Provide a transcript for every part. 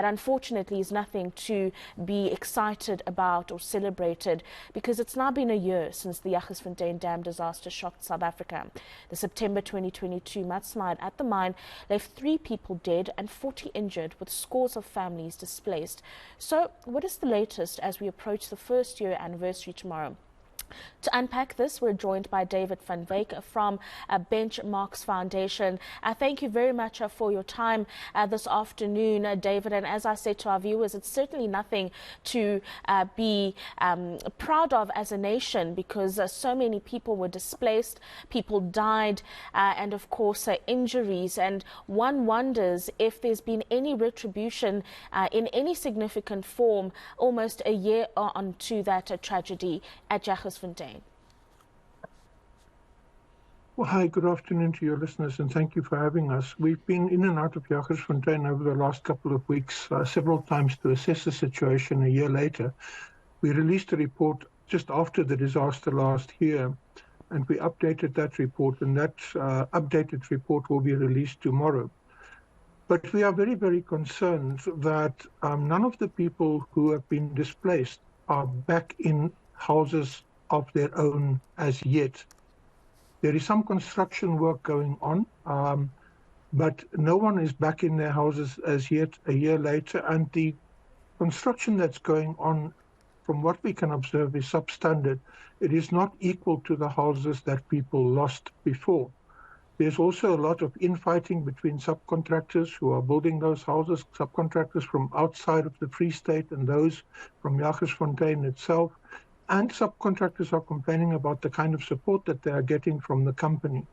that unfortunately is nothing to be excited about or celebrated, because it's now been a year since the Jagersfontein Dam disaster shocked South Africa. The September 2022 mudslide at the mine left 3 people dead and 40 injured, with scores of families displaced. So what is the latest as we approach the first year anniversary tomorrow? To unpack this, we're joined by David van Wyk from Benchmarks Foundation. Thank you very much for your time this afternoon, David. And as I said to our viewers, it's certainly nothing to be proud of as a nation, because so many people were displaced, people died, and of course injuries. And one wonders if there's been any retribution in any significant form almost a year on to that tragedy at Jagersfontein. Well, hi, good afternoon to your listeners, and thank you for having us. We've been in and out of Jagersfontein over the last couple of weeks, several times to assess the situation. A year later, we released a report just after the disaster last year, and we updated that report, and that updated report will be released tomorrow. But we are very, very concerned that none of the people who have been displaced are back in houses of their own as yet. There is some construction work going on, but no one is back in their houses as yet a year later, and the construction that's going on, from what we can observe, is substandard. It is not equal to the houses that people lost before. There's also a lot of infighting between subcontractors who are building those houses, subcontractors from outside of the Free State and those from Jagersfontein itself. And subcontractors are complaining about the kind of support that they are getting from the company.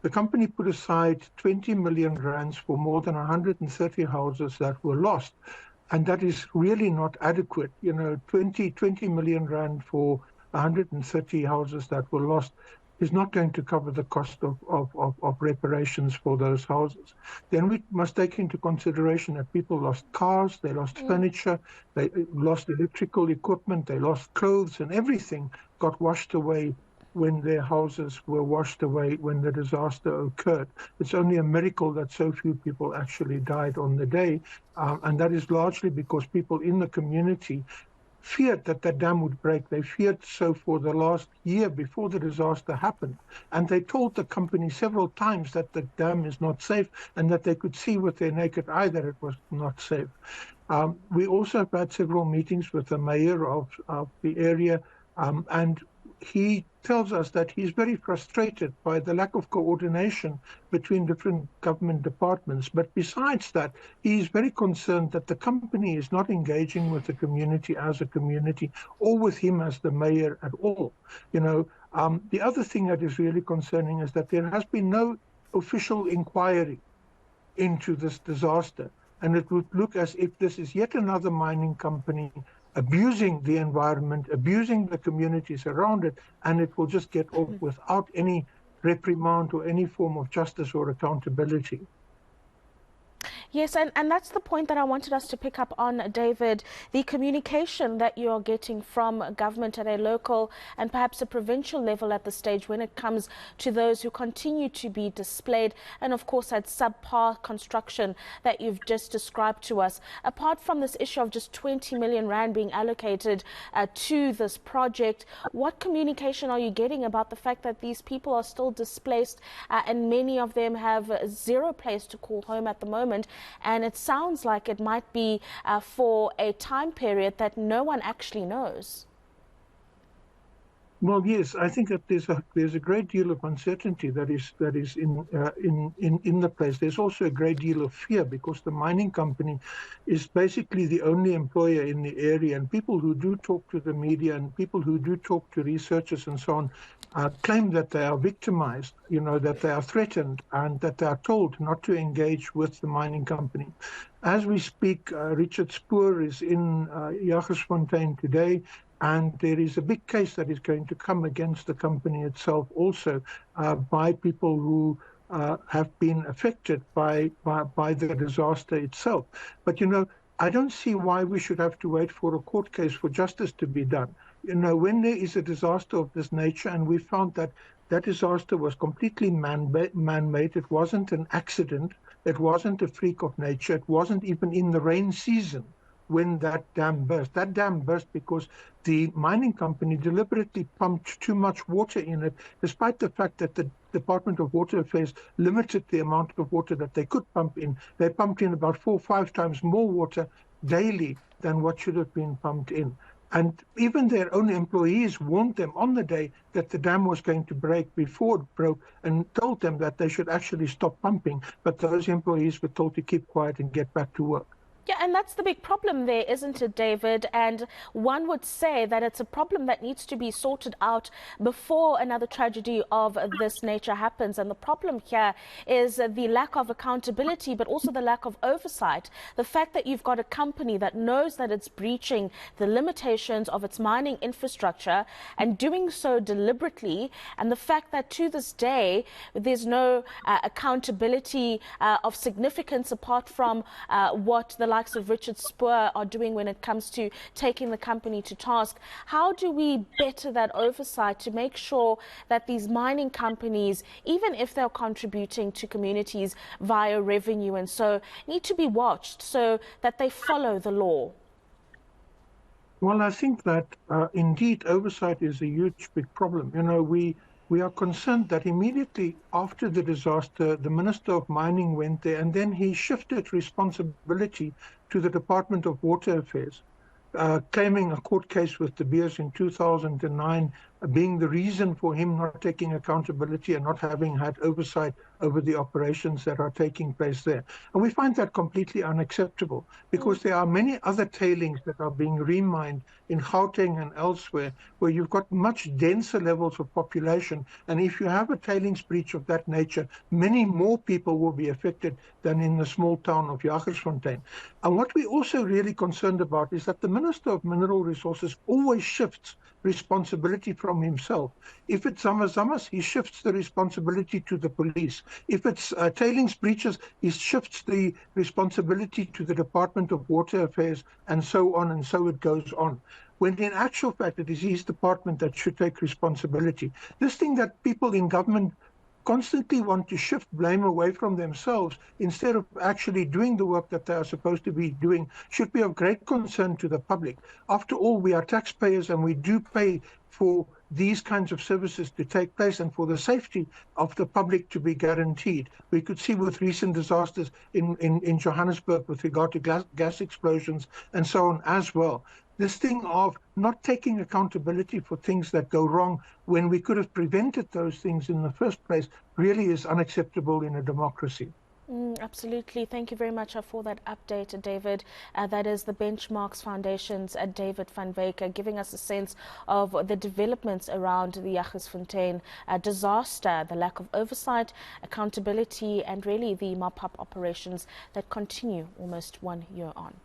The company put aside 20 million rands for more than 130 houses that were lost. And that is really not adequate. 20 million rand for 130 houses that were lost is not going to cover the cost of reparations for those houses. Then we must take into consideration that people lost cars, they lost furniture, they lost electrical equipment, they lost clothes, and everything got washed away when their houses were washed away when the disaster occurred. It's only a miracle that so few people actually died on the day, and that is largely because people in the community feared that the dam would break. They feared so for the last year before the disaster happened. And they told the company several times that the dam is not safe and that they could see with their naked eye that it was not safe. We also have had several meetings with the mayor of the area, and he tells us that he's very frustrated by the lack of coordination between different government departments. But besides that, he is very concerned that the company is not engaging with the community as a community or with him as the mayor at all. The other thing that is really concerning is that there has been no official inquiry into this disaster. And it would look as if this is yet another mining company abusing the environment, abusing the communities around it, and it will just get off without any reprimand or any form of justice or accountability. Yes, and that's the point that I wanted us to pick up on, David. The communication that you're getting from government at a local and perhaps a provincial level at the stage when it comes to those who continue to be displaced, and of course that subpar construction that you've just described to us. Apart from this issue of just 20 million rand being allocated to this project, what communication are you getting about the fact that these people are still displaced and many of them have zero place to call home at the moment? And it sounds like it might be for a time period that no one actually knows. Well, yes, I think that there's a great deal of uncertainty that is in the place. There's also a great deal of fear because the mining company is basically the only employer in the area, and people who do talk to the media and people who do talk to researchers and so on claim that they are victimized, that they are threatened, and that they are told not to engage with the mining company. As we speak, Richard Spoor is in Jagersfontein today. And there is a big case that is going to come against the company itself also by people who have been affected by the disaster itself. But, I don't see why we should have to wait for a court case for justice to be done. When there is a disaster of this nature, and we found that that disaster was completely man-made, it wasn't an accident. It wasn't a freak of nature. It wasn't even in the rain season when that dam burst. That dam burst because the mining company deliberately pumped too much water in it, despite the fact that the Department of Water Affairs limited the amount of water that they could pump in. They pumped in about 4 or 5 times more water daily than what should have been pumped in. And even their own employees warned them on the day that the dam was going to break before it broke, and told them that they should actually stop pumping. But those employees were told to keep quiet and get back to work. Yeah, and that's the big problem there, isn't it, David? And one would say that it's a problem that needs to be sorted out before another tragedy of this nature happens. And the problem here is the lack of accountability, but also the lack of oversight. The fact that you've got a company that knows that it's breaching the limitations of its mining infrastructure and doing so deliberately, and the fact that to this day there's no accountability of significance apart from what the likes of Richard Spoor are doing when it comes to taking the company to task. How do we better that oversight to make sure that these mining companies, even if they're contributing to communities via revenue and so, need to be watched so that they follow the law? Well, I think that indeed oversight is a huge, big problem. You know, we are concerned that immediately after the disaster, the Minister of Mining went there, and then he shifted responsibility to the Department of Water Affairs, claiming a court case with De Beers in 2009 being the reason for him not taking accountability and not having had oversight over the operations that are taking place there. And we find that completely unacceptable, because there are many other tailings that are being remined in Gauteng and elsewhere, where you've got much denser levels of population. And if you have a tailings breach of that nature, many more people will be affected than in the small town of Jagersfontein. And what we're also really concerned about is that the Minister of Mineral Resources always shifts responsibility from himself. If it's Zamazamas, he shifts the responsibility to the police. If it's tailings breaches, he shifts the responsibility to the Department of Water Affairs, and so on, and so it goes on. When in actual fact, it is his department that should take responsibility. This thing that people in government constantly want to shift blame away from themselves instead of actually doing the work that they are supposed to be doing should be of great concern to the public. After all, we are taxpayers, and we do pay for these kinds of services to take place and for the safety of the public to be guaranteed. We could see with recent disasters in Johannesburg with regard to gas explosions and so on as well. This thing of not taking accountability for things that go wrong when we could have prevented those things in the first place really is unacceptable in a democracy. Absolutely. Thank you very much for that update, David. That is the Benchmarks Foundation's David van Wyk, giving us a sense of the developments around the Jagersfontein disaster, the lack of oversight, accountability, and really the mop-up operations that continue almost 1 year on.